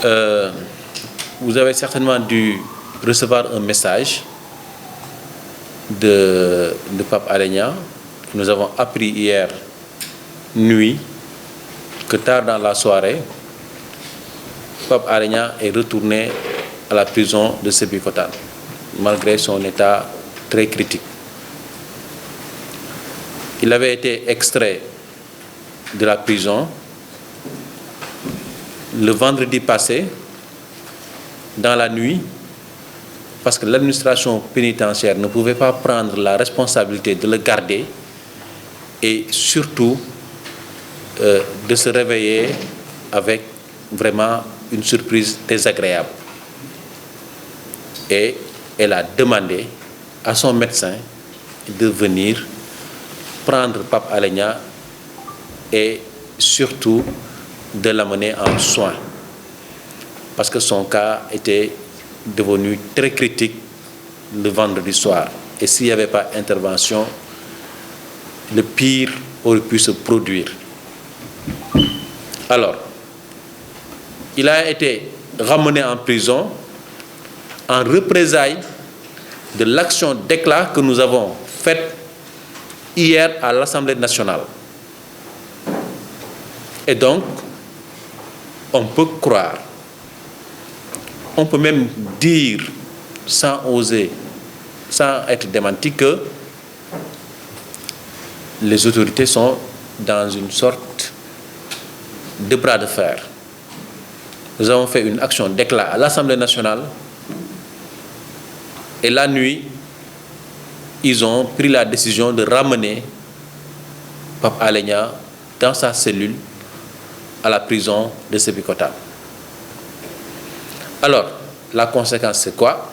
Euh, vous avez certainement dû recevoir un message de Pape Alé Niang. Nous avons appris hier nuit que tard dans la soirée, Pape Alé Niang est retourné à la prison de Sébikotane, malgré son état très critique. Il avait été extrait de la prison le vendredi passé, dans la nuit, parce que l'administration pénitentiaire ne pouvait pas prendre la responsabilité de le garder et surtout de se réveiller avec vraiment une surprise désagréable. Et elle a demandé à son médecin de venir prendre Pape Alé Niang et surtout de l'amener en soins, parce que son cas était devenu très critique le vendredi soir. Et s'il n'y avait pas intervention, le pire aurait pu se produire. Alors, il a été ramené en prison en représailles de l'action d'éclat que nous avons faite hier à l'Assemblée nationale. Et donc, on peut croire, on peut même dire, sans oser, sans être démenti, que les autorités sont dans une sorte de bras de fer. Nous avons fait une action d'éclat à l'Assemblée nationale et la nuit, ils ont pris la décision de ramener Pape Alé Niang dans sa cellule à la prison de Sébikotane. Alors, la conséquence, c'est quoi?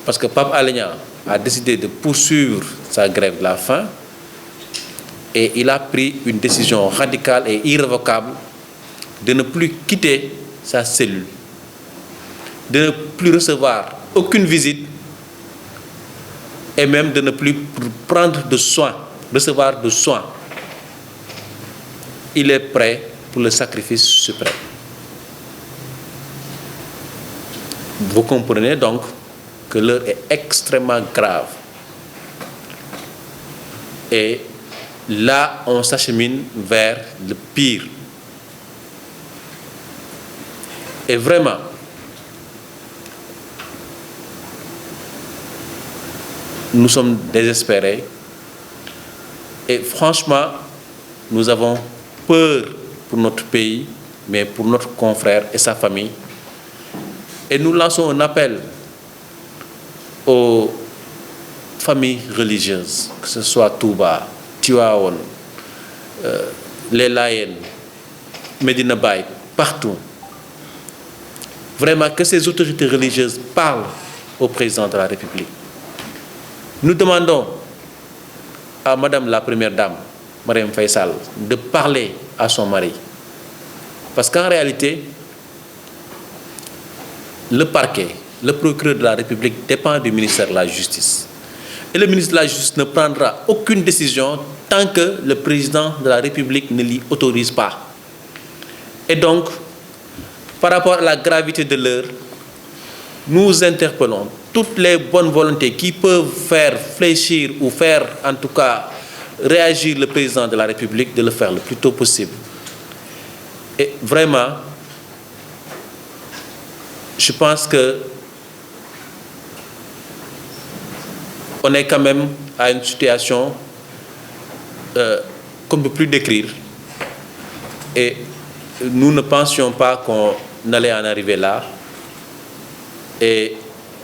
Parce que Pape Alé Niang a décidé de poursuivre sa grève de la faim et il a pris une décision radicale et irrévocable de ne plus quitter sa cellule, de ne plus recevoir aucune visite et même de ne plus prendre de soins, recevoir de soins. Il est prêt pour le sacrifice suprême. Vous comprenez donc que l'heure est extrêmement grave. Et là, on s'achemine vers le pire. Et vraiment, nous sommes désespérés. Et franchement, nous avons peur pour notre pays, mais pour notre confrère et sa famille. Et nous lançons un appel aux familles religieuses, que ce soit Touba, Tivaouane, les Layènes, Medina Baye, partout. Vraiment que ces autorités religieuses parlent au président de la République. Nous demandons à Madame la Première Dame, Marième Faye Sall, de parler à son mari. Parce qu'en réalité, le parquet, le procureur de la République dépend du ministère de la Justice. Et le ministre de la Justice ne prendra aucune décision tant que le président de la République ne l'y autorise pas. Et donc, par rapport à la gravité de l'heure, nous interpellons toutes les bonnes volontés qui peuvent faire fléchir ou faire, en tout cas, réagir le président de la République, de le faire le plus tôt possible. Et vraiment, je pense que on est quand même à une situation qu'on ne peut plus décrire. Et nous ne pensions pas qu'on allait en arriver là. Et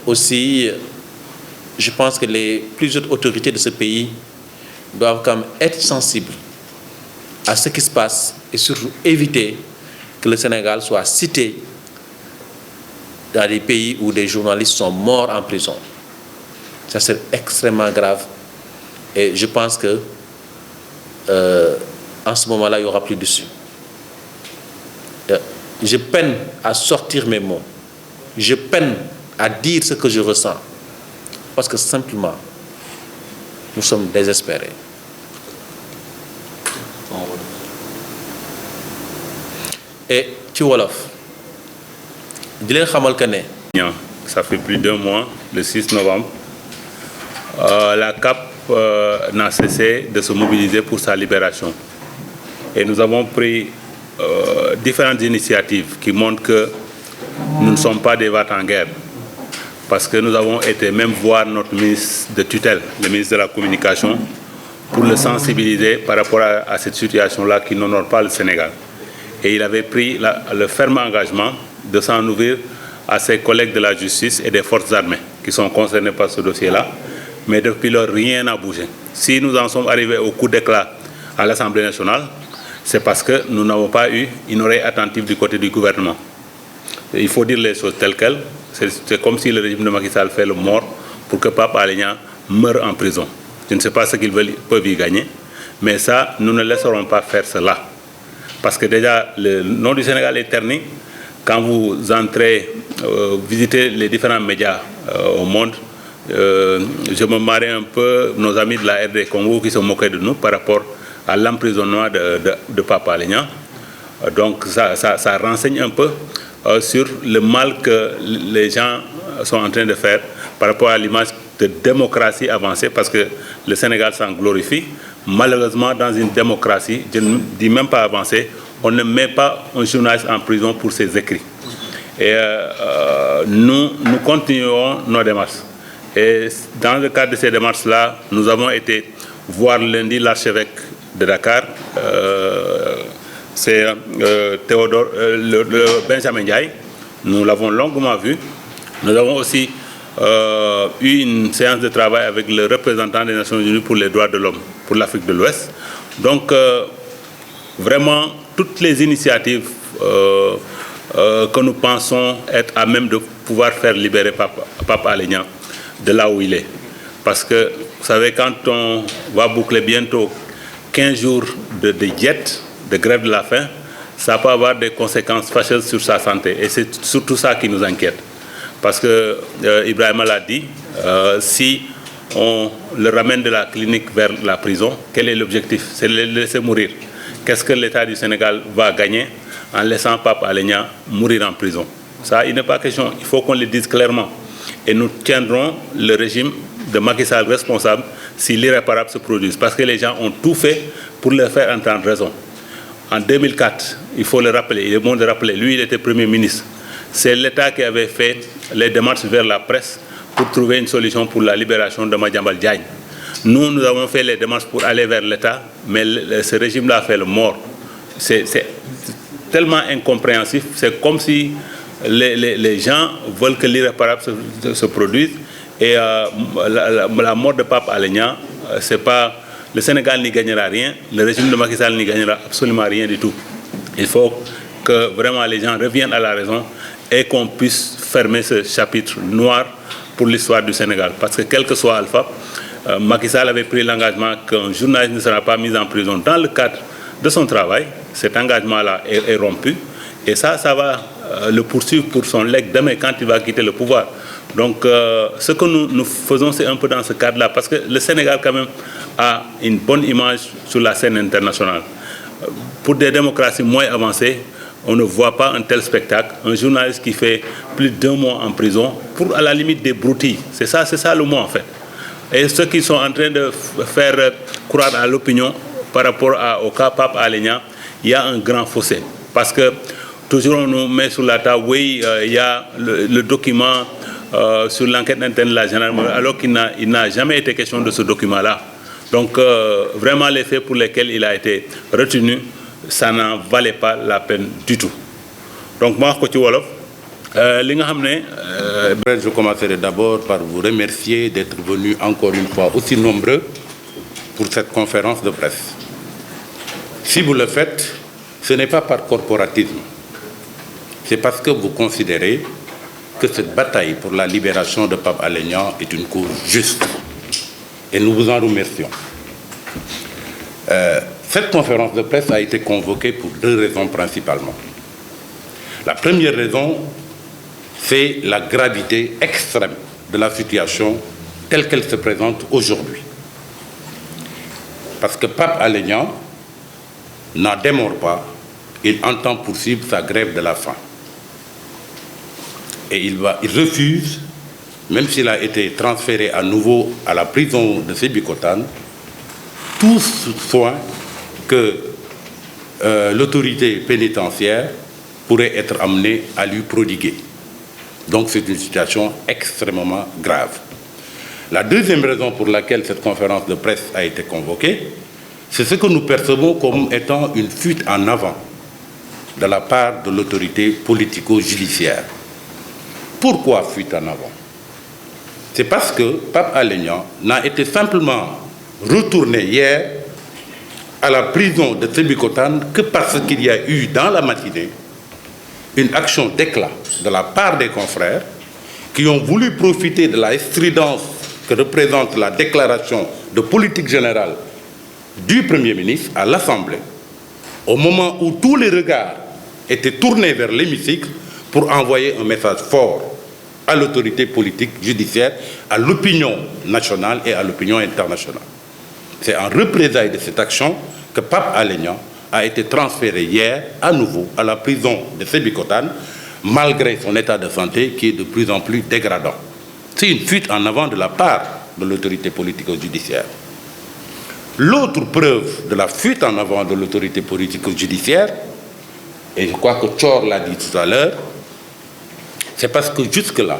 aussi, je pense que les plusieurs autorités de ce pays doivent quand même être sensibles à ce qui se passe et surtout éviter que le Sénégal soit cité dans des pays où des journalistes sont morts en prison. Ça c'est extrêmement grave et je pense que en ce moment-là, il n'y aura plus d'issue. Je peine à sortir mes mots. Je peine à dire ce que je ressens. Parce que simplement, nous sommes désespérés. Et ci wolof di leen xamal que ne. Ça fait plus d'1 mois, le 6 novembre, la CAP n'a cessé de se mobiliser pour sa libération. Et nous avons pris différentes initiatives qui montrent que nous ne sommes pas des va-t-en-guerre. Parce que nous avons été même voir notre ministre de tutelle, le ministre de la Communication, pour le sensibiliser par rapport à cette situation-là qui n'honore pas le Sénégal. Et il avait pris le ferme engagement de s'en ouvrir à ses collègues de la justice et des forces armées qui sont concernés par ce dossier-là. Mais depuis lors, rien n'a bougé. Si nous en sommes arrivés au coup d'éclat à l'Assemblée nationale, c'est parce que nous n'avons pas eu une oreille attentive du côté du gouvernement. Et il faut dire les choses telles quelles. C'est comme si le régime de Macky Sall fait le mort pour que Pape Alé Niang meure en prison. Je ne sais pas ce qu'ils peuvent y gagner, mais ça, nous ne laisserons pas faire cela. Parce que déjà, le nom du Sénégal est terni. Quand vous entrez, visitez les différents médias au monde, je me marrais un peu nos amis de la RD Congo qui se moquaient de nous par rapport à l'emprisonnement de Pape Alé Niang. Donc ça renseigne un peu sur le mal que les gens sont en train de faire par rapport à l'image de démocratie avancée, parce que le Sénégal s'en glorifie. Malheureusement, dans une démocratie, je ne dis même pas avancée, on ne met pas un journaliste en prison pour ses écrits. Et nous continuerons nos démarches. Et dans le cadre de ces démarches-là, nous avons été voir lundi l'archevêque de Dakar, c'est Théodore, Benjamin Ndiaye. Nous l'avons longuement vu. Nous avons aussi eu une séance de travail avec le représentant des Nations Unies pour les droits de l'homme pour l'Afrique de l'Ouest. Donc, vraiment, toutes les initiatives que nous pensons être à même de pouvoir faire libérer Pape Alé Niang de là où il est. Parce que, vous savez, quand on va boucler bientôt 15 jours de diète, de grève de la faim, ça peut avoir des conséquences fâcheuses sur sa santé. Et c'est surtout ça qui nous inquiète. Parce que Ibrahima l'a dit, si on le ramène de la clinique vers la prison, quel est l'objectif? C'est de le laisser mourir. Qu'est-ce que l'État du Sénégal va gagner en laissant Pape Alé Niang mourir en prison? Ça, il n'est pas question. Il faut qu'on le dise clairement. Et nous tiendrons le régime de Macky Sall responsable si l'irréparable se produise. Parce que les gens ont tout fait pour le faire entendre raison. En 2004, il faut le rappeler, il est bon de rappeler, lui, il était Premier ministre. C'est l'État qui avait fait les démarches vers la presse pour trouver une solution pour la libération de Madiambal Diagne. Nous avons fait les démarches pour aller vers l'État, mais ce régime-là a fait le mort. C'est tellement incompréhensif. C'est comme si les gens veulent que l'irréparable se produise. Et la mort de Pape Alé Niang, c'est pas... Le Sénégal n'y gagnera rien, le régime de Macky Sall n'y gagnera absolument rien du tout. Il faut que vraiment les gens reviennent à la raison et qu'on puisse fermer ce chapitre noir pour l'histoire du Sénégal. Parce que quel que soit Alpha, Macky Sall avait pris l'engagement qu'un journaliste ne sera pas mis en prison dans le cadre de son travail. Cet engagement-là est rompu. Et ça va le poursuivre pour son legs demain quand il va quitter le pouvoir. Donc, ce que nous faisons, c'est un peu dans ce cadre-là, parce que le Sénégal, quand même, a une bonne image sur la scène internationale. Pour des démocraties moins avancées, on ne voit pas un tel spectacle. Un journaliste qui fait plus d'1 mois en prison, pour à la limite des broutilles. C'est ça le mot, en fait. Et ceux qui sont en train de faire croire à l'opinion par rapport au cas Pape Alé Niang, il y a un grand fossé. Parce que toujours on nous met sur la table, oui, il y a le document sur l'enquête interne de la gendarmerie, alors qu'il n'a jamais été question de ce document-là. Donc, vraiment, les faits pour lesquels il a été retenu, ça n'en valait pas la peine du tout. Donc, moi, je commencerai d'abord par vous remercier d'être venus encore une fois aussi nombreux pour cette conférence de presse. Si vous le faites, ce n'est pas par corporatisme. C'est parce que vous considérez que cette bataille pour la libération de Pape Alé Niang est une cause juste. Et nous vous en remercions. Cette conférence de presse a été convoquée pour 2 raisons principalement. La première raison, c'est la gravité extrême de la situation telle qu'elle se présente aujourd'hui. Parce que Pape Alé Niang n'en démord pas, il entend poursuivre sa grève de la faim. Et il refuse, même s'il a été transféré à nouveau à la prison de Sébikotane, tout soin que l'autorité pénitentiaire pourrait être amenée à lui prodiguer. Donc c'est une situation extrêmement grave. La deuxième raison pour laquelle cette conférence de presse a été convoquée, c'est ce que nous percevons comme étant une fuite en avant de la part de l'autorité politico-judiciaire. Pourquoi fuite en avant? C'est parce que Pape Alé Niang n'a été simplement retourné hier à la prison de Sébikotane que parce qu'il y a eu dans la matinée une action d'éclat de la part des confrères qui ont voulu profiter de la stridence que représente la déclaration de politique générale du Premier ministre à l'Assemblée, au moment où tous les regards étaient tournés vers l'hémicycle pour envoyer un message fort à l'autorité politique judiciaire, à l'opinion nationale et à l'opinion internationale. C'est en représailles de cette action que Pape Alé Niang a été transféré hier à nouveau à la prison de Sébikotane, malgré son état de santé qui est de plus en plus dégradant. C'est une fuite en avant de la part de l'autorité politico-judiciaire. L'autre preuve de la fuite en avant de l'autorité politico-judiciaire, et je crois que Thior l'a dit tout à l'heure, c'est parce que jusque-là,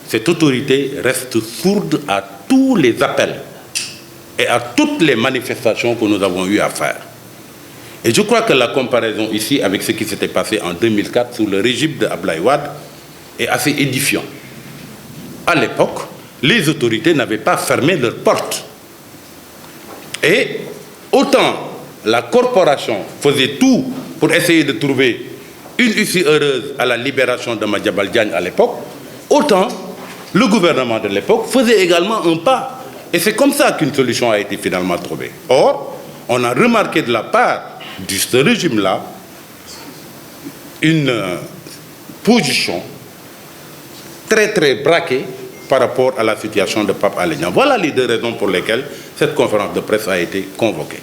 cette autorité reste sourde à tous les appels et à toutes les manifestations que nous avons eu à faire. Et je crois que la comparaison ici avec ce qui s'était passé en 2004 sous le régime de Abdoulaye Wade est assez édifiant. À l'époque, les autorités n'avaient pas fermé leurs portes. Et autant la corporation faisait tout pour essayer de trouver une issue heureuse à la libération de Madiambal Diagne à l'époque, autant le gouvernement de l'époque faisait également un pas. Et c'est comme ça qu'une solution a été finalement trouvée. Or, on a remarqué de la part de ce régime-là une position très très braquée par rapport à la situation de Pape Alé Niang. Voilà les deux raisons pour lesquelles cette conférence de presse a été convoquée.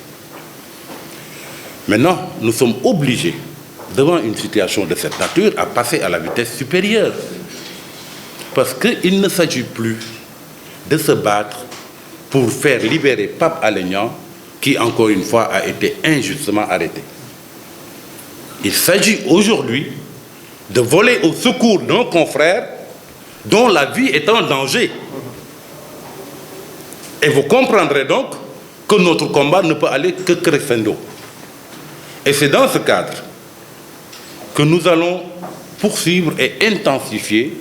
Maintenant, nous sommes obligés, devant une situation de cette nature, à passer à la vitesse supérieure. Parce qu'il ne s'agit plus de se battre pour faire libérer Pape Alé Niang, qui, encore une fois, a été injustement arrêté. Il s'agit aujourd'hui de voler au secours d'un confrère dont la vie est en danger. Et vous comprendrez donc que notre combat ne peut aller que crescendo. Et c'est dans ce cadre que nous allons poursuivre et intensifier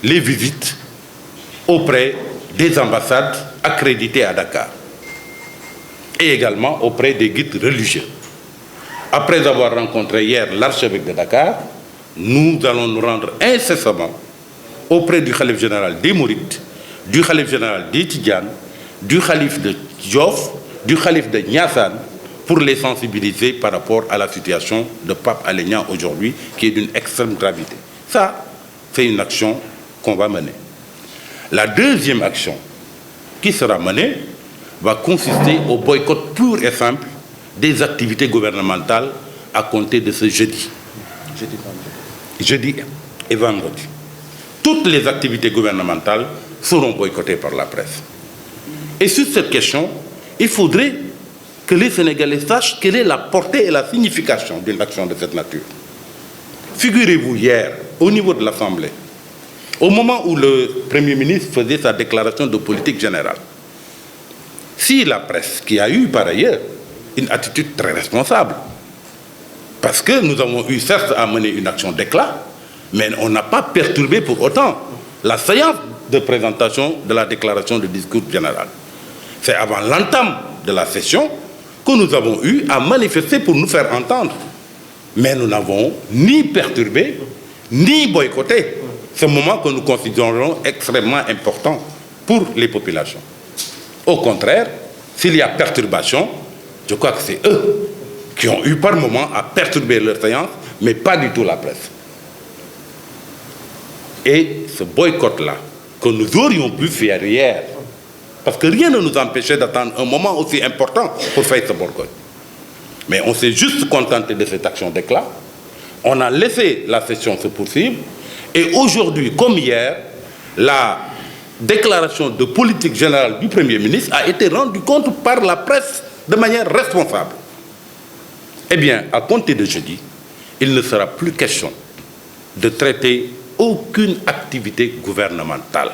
les visites auprès des ambassades accréditées à Dakar et également auprès des guides religieux. Après avoir rencontré hier l'archevêque de Dakar, nous allons nous rendre incessamment auprès du khalife général des Mourides, du khalife général des Tidjanes, du khalife de Diof, du khalife de Niassane, pour les sensibiliser par rapport à la situation de Pape Alé Niang aujourd'hui, qui est d'une extrême gravité. Ça, c'est une action qu'on va mener. La deuxième action qui sera menée va consister au boycott pur et simple des activités gouvernementales à compter de ce jeudi. Jeudi et vendredi. Toutes les activités gouvernementales seront boycottées par la presse. Et sur cette question, il faudrait que les Sénégalais sachent quelle est la portée et la signification d'une action de cette nature. Figurez-vous hier, au niveau de l'Assemblée, au moment où le Premier ministre faisait sa déclaration de politique générale, si la presse, qui a eu par ailleurs une attitude très responsable, parce que nous avons eu certes à mener une action d'éclat, mais on n'a pas perturbé pour autant la séance de présentation de la déclaration de discours général. C'est avant l'entame de la session que nous avons eu à manifester pour nous faire entendre. Mais nous n'avons ni perturbé, ni boycotté ce moment que nous considérons extrêmement important pour les populations. Au contraire, s'il y a perturbation, je crois que c'est eux qui ont eu par moment à perturber leur séance, mais pas du tout la presse. Et ce boycott-là, que nous aurions pu faire hier, parce que rien ne nous empêchait d'attendre un moment aussi important pour faire ce boycott. Mais on s'est juste contenté de cette action d'éclat. On a laissé la session se poursuivre Et aujourd'hui, comme hier, la déclaration de politique générale du Premier ministre a été rendue compte par la presse de manière responsable. Eh bien, à compter de jeudi, il ne sera plus question de traiter aucune activité gouvernementale.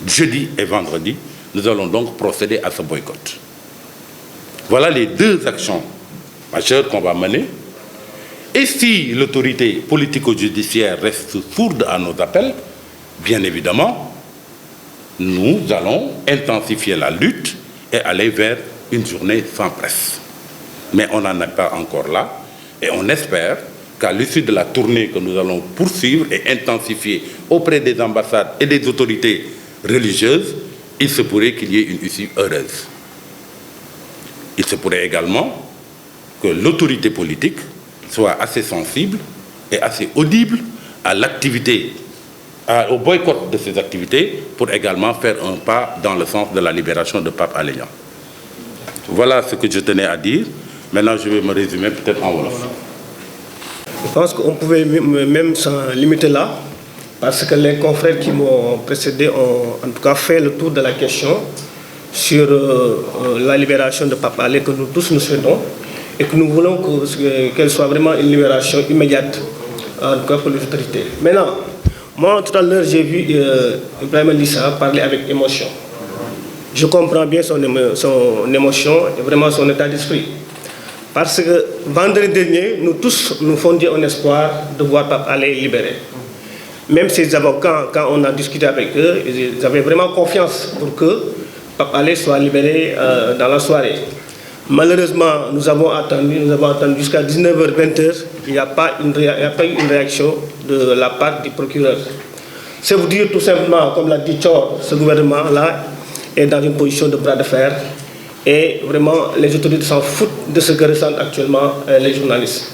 Jeudi et vendredi, nous allons donc procéder à ce boycott. Voilà les deux actions majeures qu'on va mener. Et si l'autorité politico-judiciaire reste sourde à nos appels, bien évidemment, nous allons intensifier la lutte et aller vers une journée sans presse. Mais on n'en est pas encore là et on espère qu'à l'issue de la tournée que nous allons poursuivre et intensifier auprès des ambassades et des autorités religieuses, il se pourrait qu'il y ait une issue heureuse. Il se pourrait également que l'autorité politique soit assez sensible et assez audible à l'activité, au boycott de ces activités, pour également faire un pas dans le sens de la libération de Pape Alé Niang. Voilà ce que je tenais à dire. Maintenant, je vais me résumer peut-être en wolof. Je pense qu'on pouvait même s'en limiter là, parce que les confrères qui m'ont précédé ont en tout cas fait le tour de la question sur la libération de Pape Alé, que nous tous nous souhaitons, et que nous voulons qu'elle soit vraiment une libération immédiate, en tout cas pour les autorités. Maintenant, moi tout à l'heure j'ai vu Ibrahima Lissa parler avec émotion. Je comprends bien son émotion et vraiment son état d'esprit. Parce que vendredi dernier, nous tous nous fondions un espoir de voir Pape Alé libéré. Même ses avocats, quand on a discuté avec eux, ils avaient vraiment confiance pour que Pape Alé soit libéré dans la soirée. Malheureusement, nous avons attendu jusqu'à 19h, 20h, il n'y a pas eu une réaction de la part du procureur. C'est vous dire tout simplement, comme l'a dit Thior, ce gouvernement-là est dans une position de bras de fer et vraiment les autorités s'en foutent de ce que ressentent actuellement les journalistes.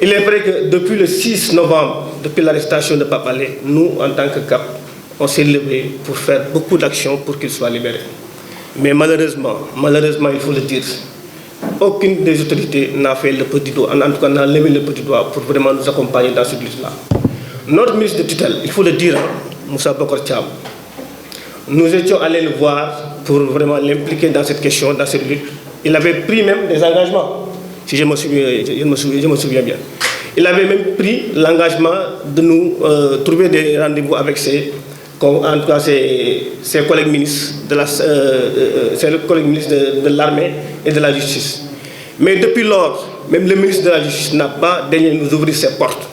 Il est vrai que depuis le 6 novembre, depuis l'arrestation de Pape Alé, nous, en tant que CAP, on s'est levé pour faire beaucoup d'actions pour qu'il soit libéré. Mais malheureusement, il faut le dire, aucune des autorités n'a fait le petit doigt, en tout cas n'a levé le petit doigt pour vraiment nous accompagner dans cette lutte-là. Notre ministre de tutelle, il faut le dire, Moussa Bokar Thiam, nous étions allés le voir pour vraiment l'impliquer dans cette question, dans cette lutte. Il avait pris même des engagements, si je me souviens bien. Il avait même pris l'engagement de nous trouver des rendez-vous avec en tout cas ses collègues ministres de l'armée et de la justice. Mais depuis lors, même le ministre de la justice n'a pas daigné nous ouvrir ses portes.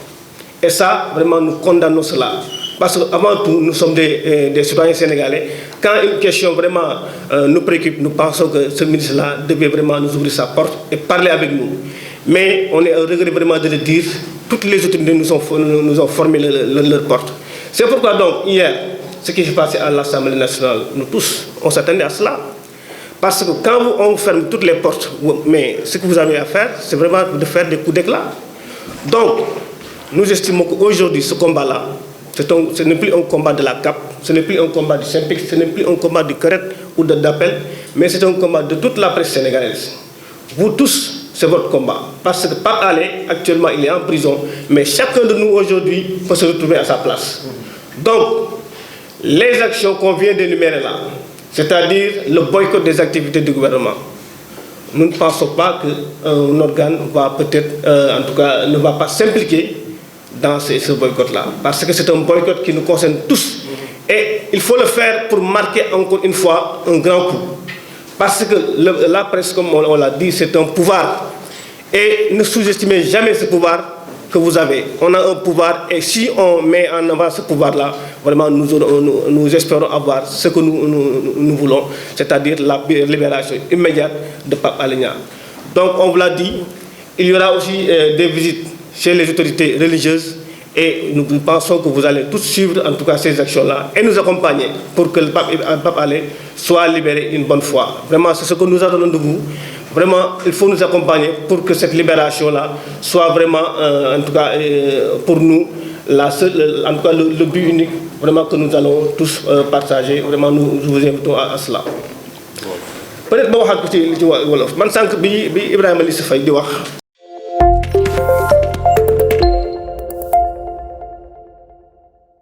Et ça, vraiment, nous condamnons cela. Parce qu'avant tout, nous sommes des citoyens sénégalais. Quand une question vraiment nous préoccupe, nous pensons que ce ministre-là devait vraiment nous ouvrir sa porte et parler avec nous. Mais on est au regret vraiment de le dire, toutes les autorités nous ont formé leur porte. C'est pourquoi donc, hier, ce qui s'est passé à l'Assemblée nationale, nous tous, on s'attendait à cela. Parce que quand on ferme toutes les portes, mais ce que vous avez à faire, c'est vraiment de faire des coups d'éclat. Donc, nous estimons qu'aujourd'hui, ce combat-là, ce n'est plus un combat de la CAP, ce n'est plus un combat du SYNPICS, ce n'est plus un combat du CRET ou d'APEL, mais c'est un combat de toute la presse sénégalaise. Vous tous, c'est votre combat. Parce que Pape Alé, actuellement, il est en prison, mais chacun de nous aujourd'hui peut se retrouver à sa place. Donc, les actions qu'on vient d'énumérer là, c'est-à-dire le boycott des activités du gouvernement, nous ne pensons pas qu'un organe va peut-être, en tout cas, ne va pas s'impliquer dans ce boycott-là. Parce que c'est un boycott qui nous concerne tous. Et il faut le faire pour marquer encore une fois un grand coup. Parce que la presse, comme on l'a dit, c'est un pouvoir. Et ne sous-estimez jamais ce pouvoir que vous avez. On a un pouvoir et si on met en avant ce pouvoir-là, vraiment nous espérons avoir ce que nous voulons, c'est-à-dire la libération immédiate de Pape Alé Niang. Donc on vous l'a dit, il y aura aussi des visites chez les autorités religieuses et nous pensons que vous allez tous suivre en tout cas ces actions-là et nous accompagner pour que le Pape Alé soit libéré une bonne fois. Vraiment, c'est ce que nous attendons de vous. Vraiment, il faut nous accompagner pour que cette libération-là soit vraiment, en tout cas, pour nous, en tout cas, le but unique vraiment que nous allons tous partager. Vraiment, nous vous invitons à cela. Peut-être que je vais vous dire, je suis Ibrahima Lissa Faye di wax